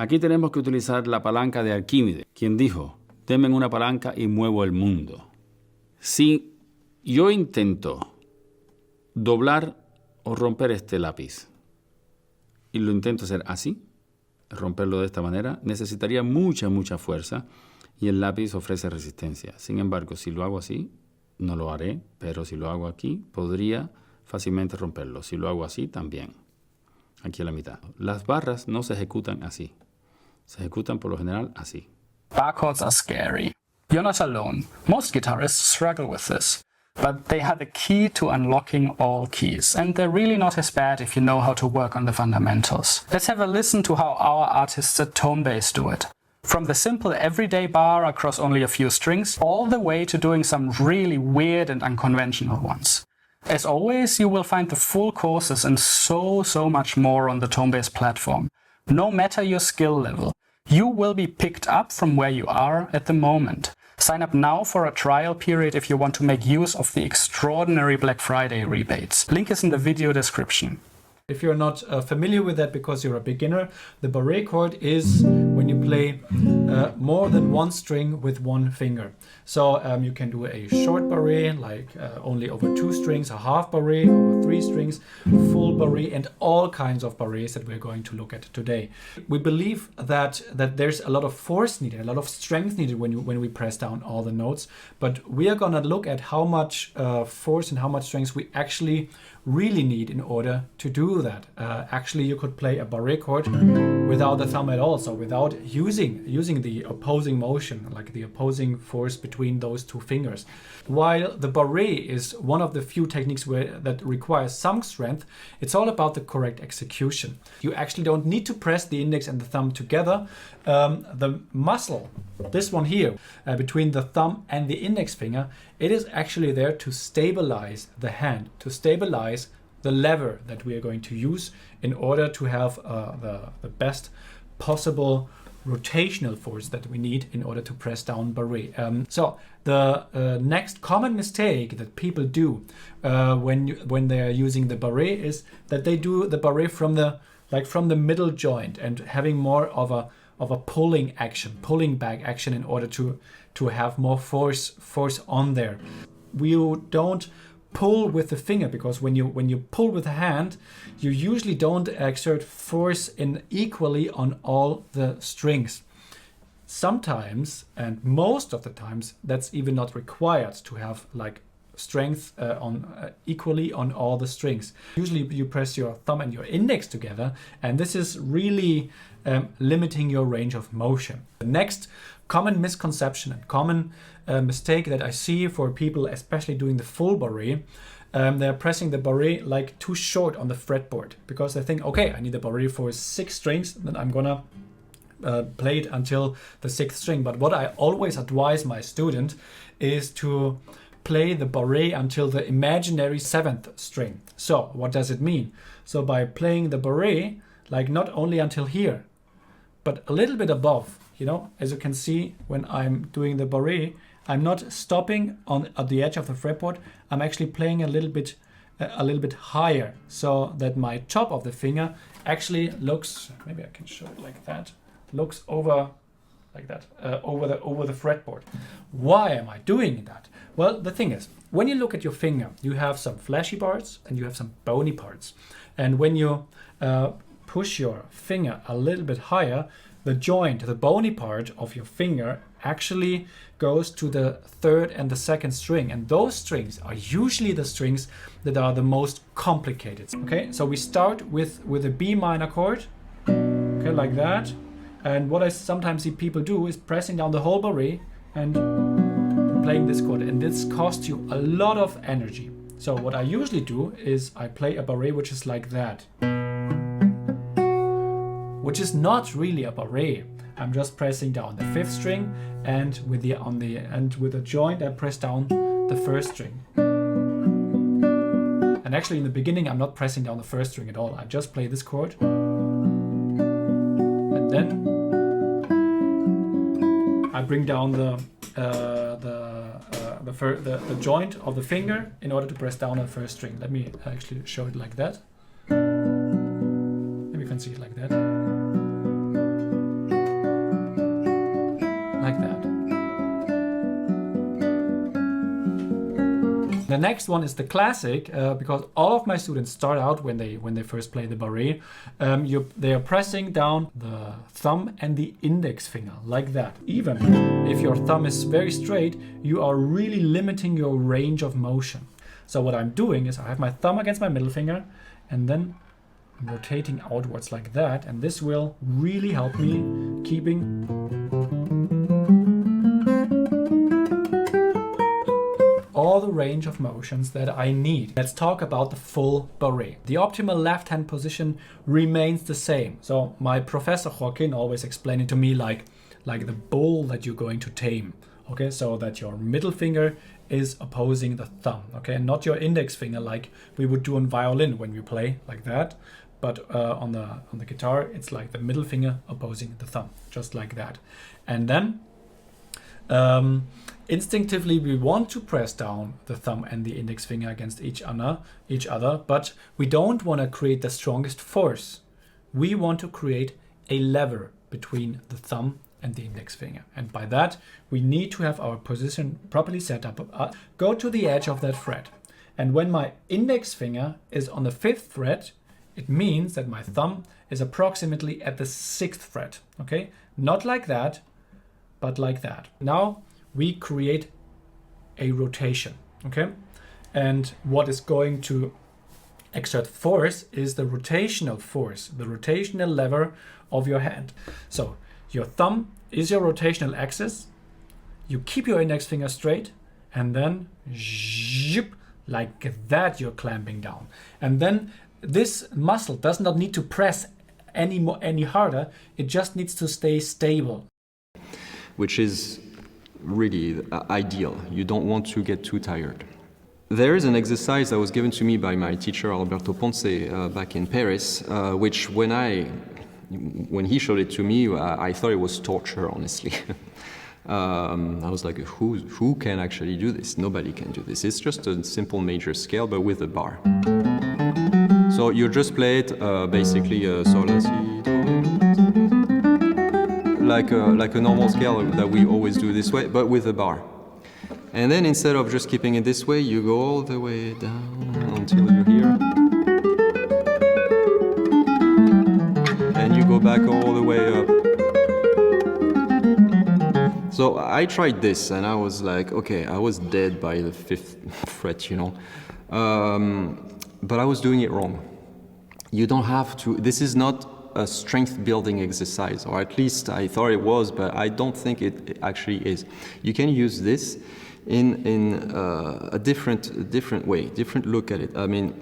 Aquí tenemos que utilizar la palanca de Arquímedes, quien dijo, denme una palanca y muevo el mundo. Si yo intento doblar o romper este lápiz y lo intento hacer así, romperlo de esta manera, necesitaría mucha fuerza y el lápiz ofrece resistencia. Sin embargo, si lo hago así, no lo haré, pero si lo hago aquí, podría fácilmente romperlo. Si lo hago así, también. Aquí a la mitad. Las barras no se ejecutan así. Se ejecutan por lo general así. Bar chords are scary. You're not alone. Most guitarists struggle with this. But they have a key to unlocking all keys, and they're really not as bad if you know how to work on the fundamentals. Let's have a listen to how our artists at Tonebase do it. From the simple everyday bar across only a few strings, all the way to doing some really weird and unconventional ones. As always, you will find the full courses and so much more on the Tonebase platform. No matter your skill level, you will be picked up from where you are at the moment. Sign up now for a trial period if you want to make use of the extraordinary Black Friday rebates. Link is in the video description. If you're not familiar with that because you're a beginner, the Barre chord is when you play more than one string with one finger. So you can do a short barre, like only over 2 strings, a half barre, over 3 strings, full barre, and all kinds of barres that we're going to look at today. We believe that there's a lot of force needed, a lot of strength needed when we press down all the notes. But we are going to look at how much force and how much strength we actually really need in order to do that. Actually, you could play a barre chord without the thumb at all, so without using the opposing motion, like the opposing force between those 2 fingers. While the barre is one of the few techniques that requires some strength, it's all about the correct execution. You actually don't need to press the index and the thumb together. The muscle, this one here, between the thumb and the index finger, it is actually there to stabilize the hand, to stabilize the lever that we are going to use in order to have the best possible rotational force that we need in order to press down barre. So the next common mistake that people do when they are using the barre is that they do the barre from the middle joint and having more of a pulling back action in order to have more force on there. We don't pull with the finger because when you pull with the hand, you usually don't exert force equally on all the strings. Sometimes, and most of the times, that's even not required to have like strength equally on all the strings. Usually you press your thumb and your index together, and this is really limiting your range of motion. The next common misconception and common mistake that I see for people, especially doing the full barre, they're pressing the barre like too short on the fretboard because they think, okay, I need the barre for 6 strings, then I'm gonna play it until the 6th string. But what I always advise my student is to play the barre until the imaginary 7th string. So what does it mean? So by playing the barre, like not only until here, but a little bit above, you know, as you can see when I'm doing the barre, I'm not stopping at the edge of the fretboard. I'm actually playing a little bit higher, so that my top of the finger actually looks, maybe I can show it like that, looks over like that, over the fretboard. Why am I doing that? Well, the thing is, when you look at your finger, you have some fleshy parts and you have some bony parts. And when you push your finger a little bit higher, the joint, the bony part of your finger actually goes to the 3rd and the 2nd string. And those strings are usually the strings that are the most complicated. Okay, so we start with a B minor chord, okay, like that. And what I sometimes see people do is pressing down the whole barre and playing this chord. And this costs you a lot of energy. So what I usually do is I play a barre which is like that, which is not really a barre. I'm just pressing down the 5th string, and with the joint I press down the 1st string. And actually in the beginning I'm not pressing down the 1st string at all. I just play this chord, and then I bring down the joint of the finger in order to press down the 1st string. Let me actually show it like that. Maybe you can see it like that. The next one is the classic, because all of my students start out when they first play the Barre, they are pressing down the thumb and the index finger like that. Even if your thumb is very straight, you are really limiting your range of motion. So what I'm doing is I have my thumb against my middle finger, and then I'm rotating outwards like that, and this will really help me keeping all the range of motions that I need. Let's talk about the full Barre. The optimal left hand position remains the same. So my professor Joaquin always explained it to me like the bull that you're going to tame. Okay, so that your middle finger is opposing the thumb, okay, and not your index finger like we would do on violin when we play like that. But on the guitar, it's like the middle finger opposing the thumb, just like that. And then instinctively, we want to press down the thumb and the index finger against each other, but we don't want to create the strongest force. We want to create a lever between the thumb and the index finger. And by that, we need to have our position properly set up. Go to the edge of that fret. And when my index finger is on the 5th fret, it means that my thumb is approximately at the 6th fret. Okay, not like that, but like that. Now we create a rotation, okay? And what is going to exert force is the rotational force, the rotational lever of your hand. So your thumb is your rotational axis. You keep your index finger straight, and then zip, like that you're clamping down. And then this muscle does not need to press any harder. It just needs to stay stable. Which is really ideal. You don't want to get too tired. There is an exercise that was given to me by my teacher Alberto Ponce back in Paris, which when he showed it to me, I thought it was torture, honestly. I was like, who can actually do this? Nobody can do this. It's just a simple major scale, but with a bar. So you just play it basically sol, la, si, do, like a normal scale that we always do this way, but with a bar. And then instead of just keeping it this way, you go all the way down until you're here. And you go back all the way up. So I tried this and I was like, okay, I was dead by the 5th fret, you know. But I was doing it wrong. You don't have to, this is not a strength building exercise, or at least I thought it was, but I don't think it actually is. You can use this in a different way, different look at it. I mean,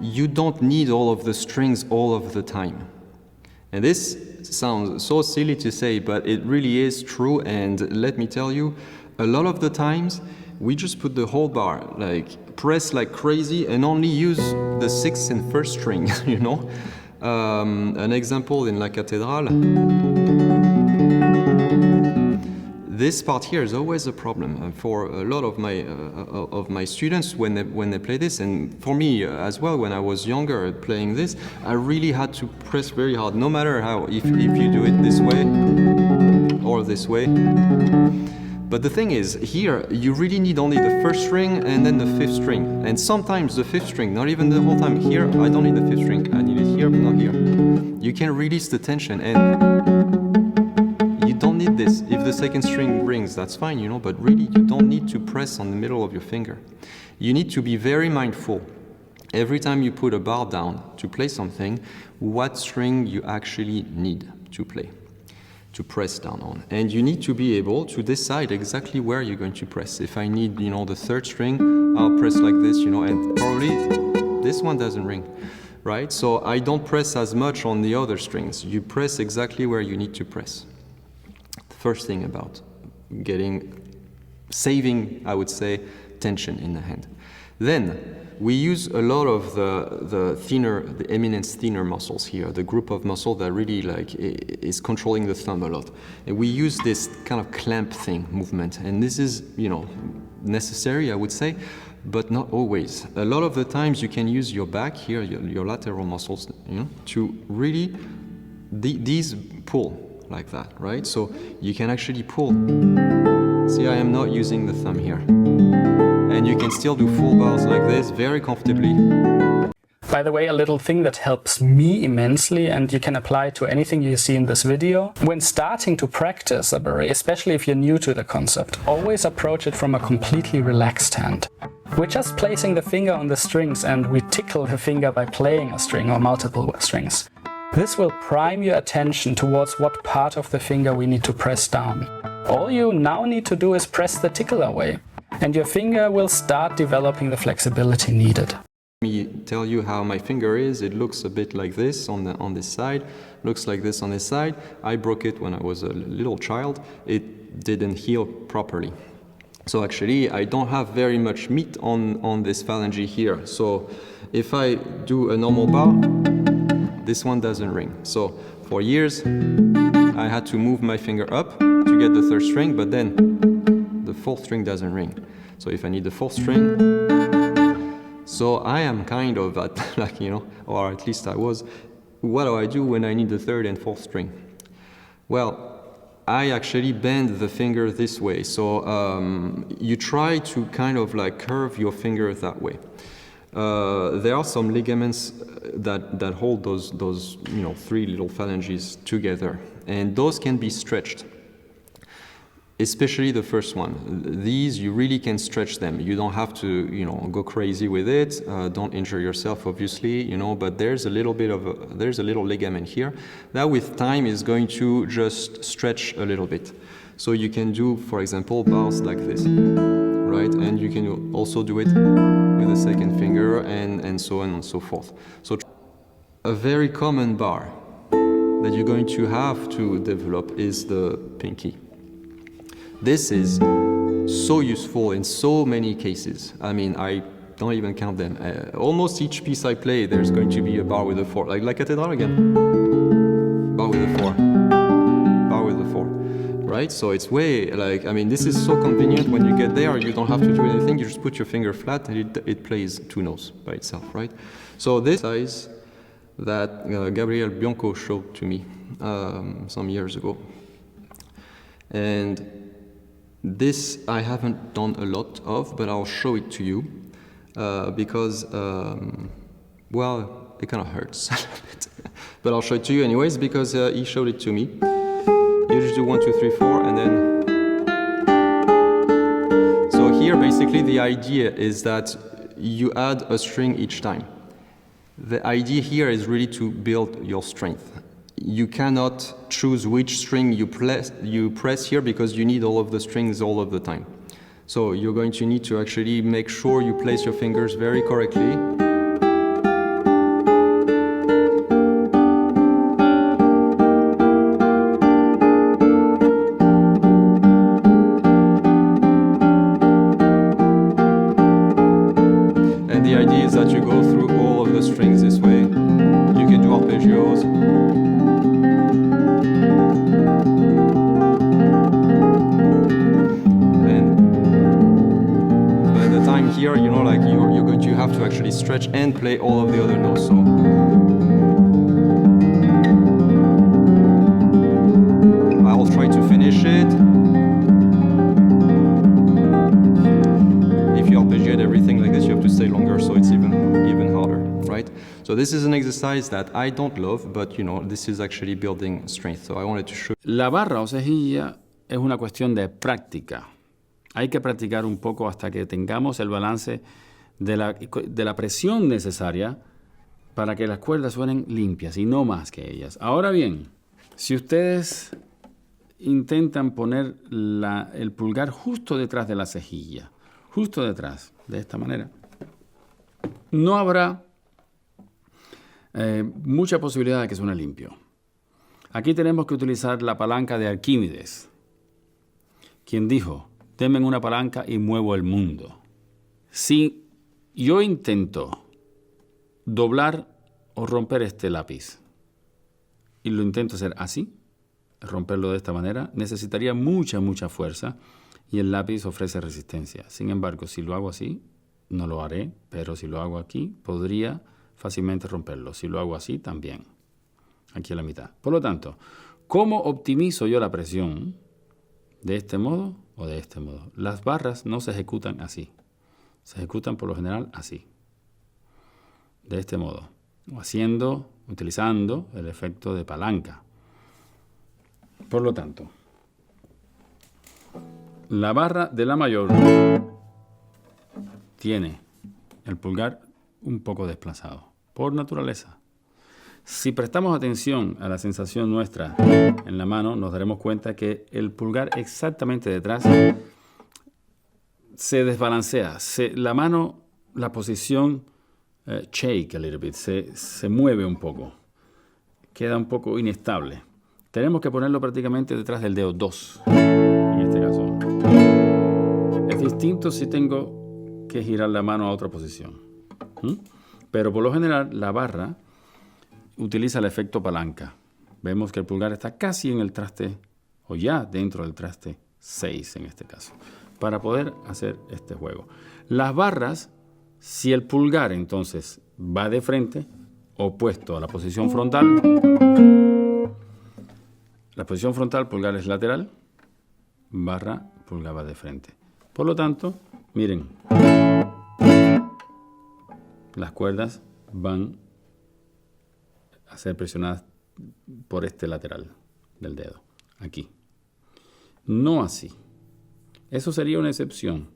you don't need all of the strings all of the time. And this sounds so silly to say, but it really is true. And let me tell you, a lot of the times we just put the whole bar, like press like crazy and only use the 6th and 1st string, you know. An example in La Cathédrale. This part here is always a problem for a lot of my students when they play this, and for me as well. When I was younger playing this, I really had to press very hard, no matter how. If you do it this way or this way. But the thing is, here you really need only the 1st string and then the 5th string. And sometimes the 5th string, not even the whole time. Here, I don't need the 5th string. I need it here, but not here. You can release the tension, and you don't need this. If the 2nd string rings, that's fine, you know, but really you don't need to press on the middle of your finger. You need to be very mindful every time you put a bar down to play something, what string you actually need to play, to press down on. And you need to be able to decide exactly where you're going to press. If I need, you know, the 3rd string, I'll press like this, you know, and probably this one doesn't ring, right? So I don't press as much on the other strings. You press exactly where you need to press. The first thing about saving, I would say, tension in the hand. Then, we use a lot of the eminence thinner muscles here, the group of muscle that really is controlling the thumb a lot. And we use this kind of clamp thing movement, and this is, you know, necessary, I would say, but not always. A lot of the times you can use your back here, your lateral muscles, you know, to really these pull like that, right? So you can actually pull. See, I am not using the thumb here. and you can still do full bars like this very comfortably. By the way, a little thing that helps me immensely, and you can apply to anything you see in this video, when starting to practice a barre, especially if you're new to the concept, always approach it from a completely relaxed hand. We're just placing the finger on the strings and we tickle the finger by playing a string or multiple strings. This will prime your attention towards what part of the finger we need to press down. All you now need to do is press the tickler away, and your finger will start developing the flexibility needed. Let me tell you how my finger is. It looks a bit like this on this side, looks like this on this side. I broke it when I was a little child. It didn't heal properly. So actually I don't have very much meat on this phalange here. So if I do a normal bar, this one doesn't ring. So for years I had to move my finger up to get the third string, but then the fourth string doesn't ring. So if I need the fourth string, so I am kind of at, like, you know, or at least I was, what do I do when I need the third and fourth string? Well, I actually bend the finger this way. So you try to kind of like curve your finger that way. There are some ligaments that hold those you know, three little phalanges together, and those can be stretched. Especially the first one. These, you really can stretch them. You don't have to, you know, go crazy with it. Don't injure yourself, obviously, you know, but there's a little bit of there's a little ligament here that with time is going to just stretch a little bit. So you can do, for example, bars like this, right? And you can also do it with the second finger and so on and so forth. So a very common bar that you're going to have to develop is the pinky. This is so useful in so many cases. I mean, I don't even count them. Almost each piece I play, there's going to be a bar with a 4. Like La Cathédrale again. Bar with a 4. Bar with a 4. Right? So it's way, like, I mean, this is so convenient. When you get there, you don't have to do anything. You just put your finger flat and it plays 2 notes by itself, right? So this size that Gabriel Bianco showed to me some years ago. And this I haven't done a lot of, but I'll show it to you because, well, it kind of hurts a little bit. But I'll show it to you anyways because he showed it to me. You just do 1, 2, 3, 4, and then. So here, basically, the idea is that you add a string each time. The idea here is really to build your strength. You cannot choose which string you press here because you need all of the strings all of the time. So you're going to need to actually make sure you place your fingers very correctly. And the idea is that you go through all of the strings this way. You can do arpeggios. Here, you know, like you're going to have to actually stretch and play all of the other notes. So I'll try to finish it. If you arpeggiate everything like this, you have to stay longer, so it's even harder, right? So this is an exercise that I don't love, but you know, this is actually building strength. So I wanted to show. La barra o cejilla es una cuestión de práctica. Hay que practicar un poco hasta que tengamos el balance de la presión necesaria para que las cuerdas suenen limpias y no más que ellas. Ahora bien, si ustedes intentan poner el pulgar justo detrás de la cejilla, justo detrás, de esta manera, no habrá mucha posibilidad de que suene limpio. Aquí tenemos que utilizar la palanca de Arquímedes, quien dijo: deme una palanca y muevo el mundo. Si yo intento doblar o romper este lápiz y lo intento hacer así, romperlo de esta manera, necesitaría mucha fuerza y el lápiz ofrece resistencia. Sin embargo, si lo hago así, no lo haré, pero si lo hago aquí, podría fácilmente romperlo. Si lo hago así, también. Aquí a la mitad. Por lo tanto, ¿cómo optimizo yo la presión? ¿De este modo o de este modo? Las barras no se ejecutan así. se ejecutan por lo general así, de este modo, utilizando el efecto de palanca. Por lo tanto, la barra de la mayor tiene el pulgar un poco desplazado, por naturaleza. Si prestamos atención a la sensación nuestra en la mano, nos daremos cuenta que el pulgar exactamente detrás se desbalancea. La mano, la posición shake a little bit, se mueve un poco, queda un poco inestable. Tenemos que ponerlo prácticamente detrás del dedo 2, en este caso. Es distinto si tengo que girar la mano a otra posición. Pero por lo general la barra utiliza el efecto palanca. Vemos que el pulgar está casi en el traste, o ya dentro del traste 6 en este caso, para poder hacer este juego. Las barras, si el pulgar entonces va de frente, opuesto a la posición frontal, pulgar es lateral, barra, pulgar va de frente. Por lo tanto, miren, las cuerdas van a ser presionadas por este lateral del dedo, aquí. No así. Eso sería una excepción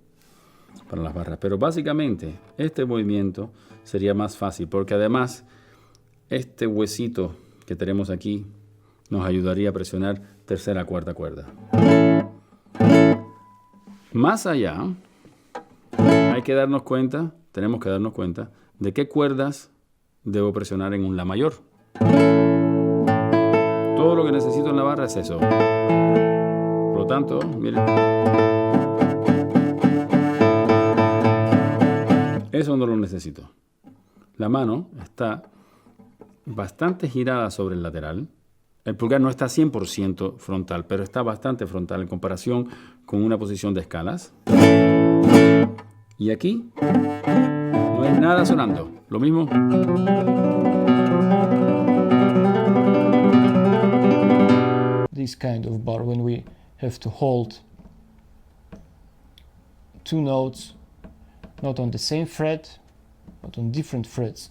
para las barras, pero básicamente este movimiento sería más fácil, porque además este huesito que tenemos aquí nos ayudaría a presionar tercera, cuarta cuerda. Más allá, tenemos que darnos cuenta de qué cuerdas debo presionar en un La mayor. Todo lo que necesito en la barra es eso. Por lo tanto, miren, eso no lo necesito. La mano está bastante girada sobre el lateral. El pulgar no está 100% frontal, pero está bastante frontal en comparación con una posición de escalas. Y aquí no hay nada sonando. Lo mismo. This kind of bar, when we have to hold two notes not on the same fret but on different frets.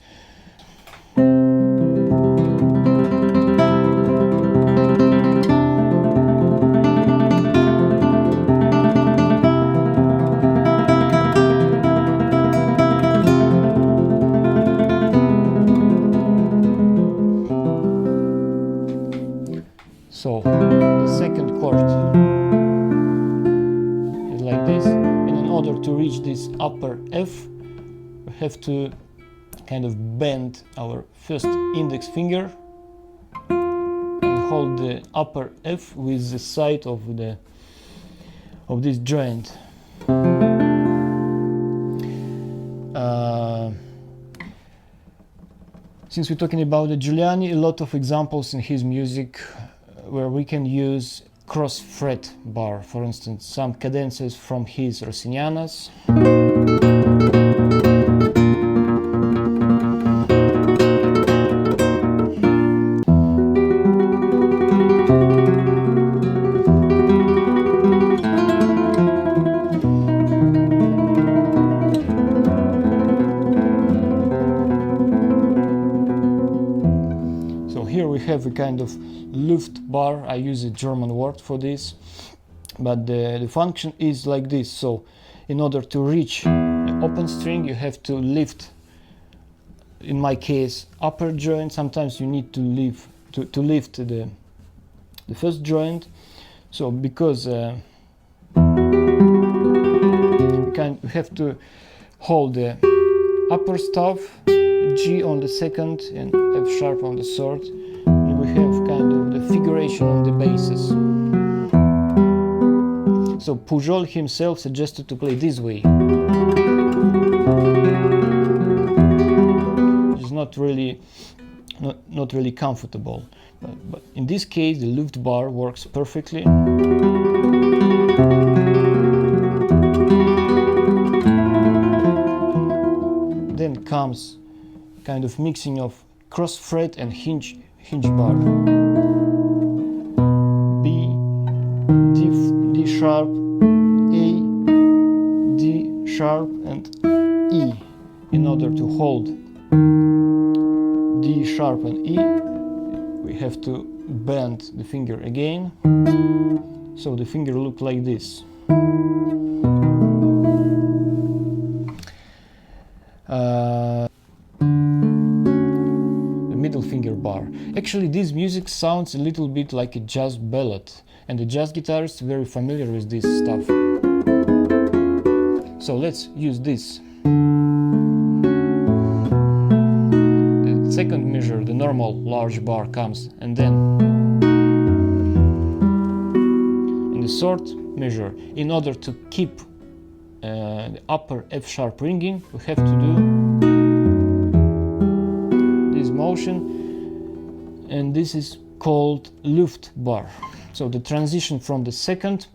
So the second chord is like this, and in order to reach this upper F, we have to kind of bend our first index finger and hold the upper F with the side of this joint. Since we're talking about the Giuliani, a lot of examples in his music where we can use cross fret bar, for instance, some cadences from his Rossinianas. So here we have a kind of Luft bar. I use a German word for this, but the function is like this. So in order to reach the open string, you have to lift, in my case, upper joint. Sometimes you need to lift the first joint. So because we have to hold the upper staff, G on the second and F sharp on the third. We have kind of the figuration on the basses. So Pujol himself suggested to play this way. It's not really comfortable, but in this case the Luft bar works perfectly. Then comes kind of mixing of cross fret and hinge bar. B, D sharp, A, D sharp and E. In order to hold D sharp and E, we have to bend the finger again, so the finger looks like this. The middle finger bar. Actually, this music sounds a little bit like a jazz ballad, and the jazz guitarists are very familiar with this stuff. So let's use this. The second measure, the normal large bar comes, and then in the third measure, in order to keep the upper F sharp ringing, we have to do this motion, and this is called Luft bar. So the transition from the second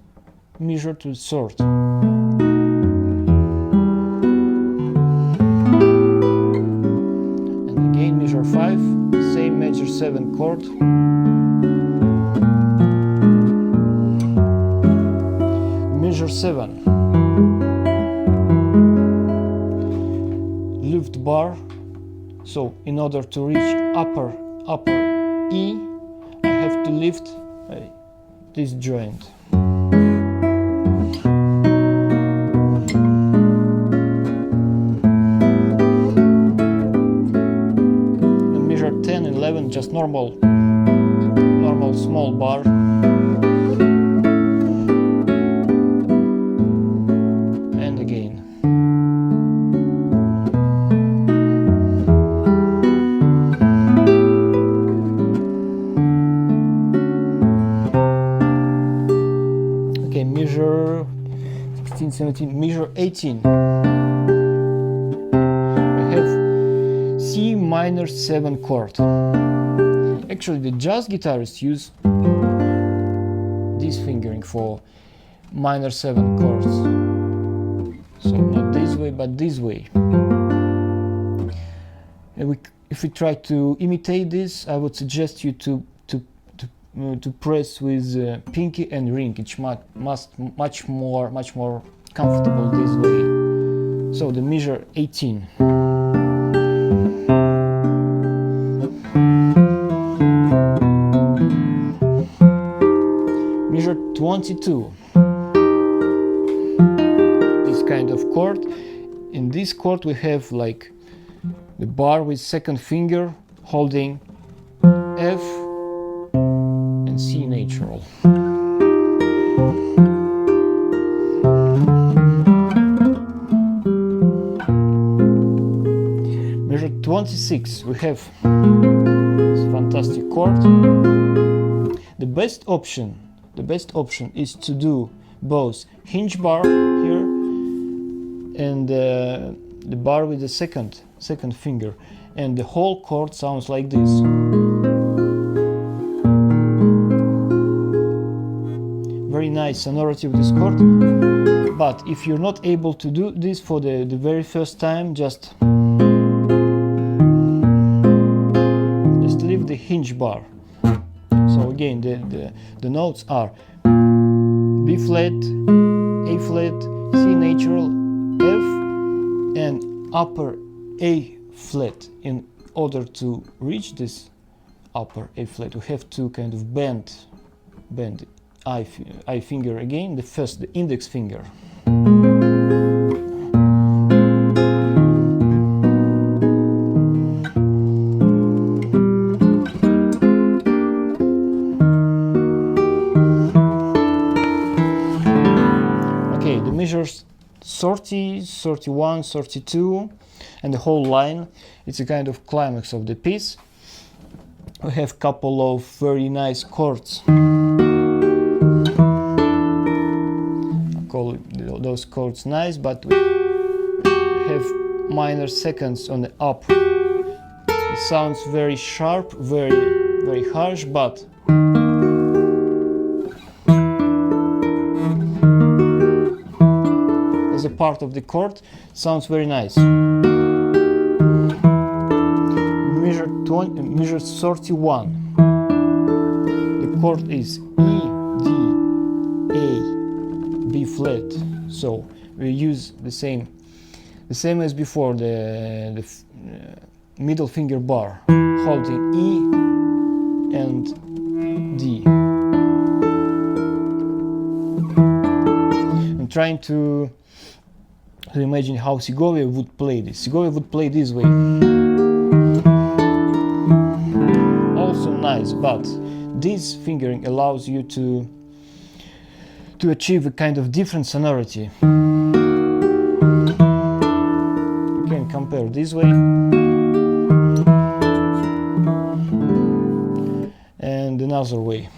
measure to the third. And again measure 5, same major 7 chord. Measure 7. Luft bar. So in order to reach upper E, I have to lift this joint. And measure 10 and 11, just normal small bar. And again. Measure 16, 17, measure 18. We have C minor 7 chord. Actually, the jazz guitarists use this fingering for minor 7 chords. So not this way, but this way. And if we try to imitate this, I would suggest you to press with pinky and ring. It's much more comfortable this way. So the measure 18. Measure 22. This kind of chord. In this chord we have like the bar with second finger holding F and C natural. Measure 26, we have this fantastic chord. The best option is to do both hinge bar here and the bar with the second finger, and the whole chord sounds like this. Very nice sonority of this chord, but if you're not able to do this for the very first time, just leave the hinge bar. So again, the notes are B flat, A flat, C natural, F, and upper A flat. In order to reach this upper A flat, we have to kind of bend I finger again, the index finger. Okay, the measures 30, 31, 32, and the whole line. It's a kind of climax of the piece. We have a couple of very nice chords. Call those chords nice, but we have minor seconds on the up. It sounds very sharp, very harsh, but as a part of the chord, sounds very nice. Measure 31. The chord is E, D, A, B flat. So we use the same as before, the middle finger bar, holding E and D. I'm trying to imagine how Segovia would play this. Segovia would play this way. Also nice, but this fingering allows you to achieve a kind of different sonority. You can compare this way and another way.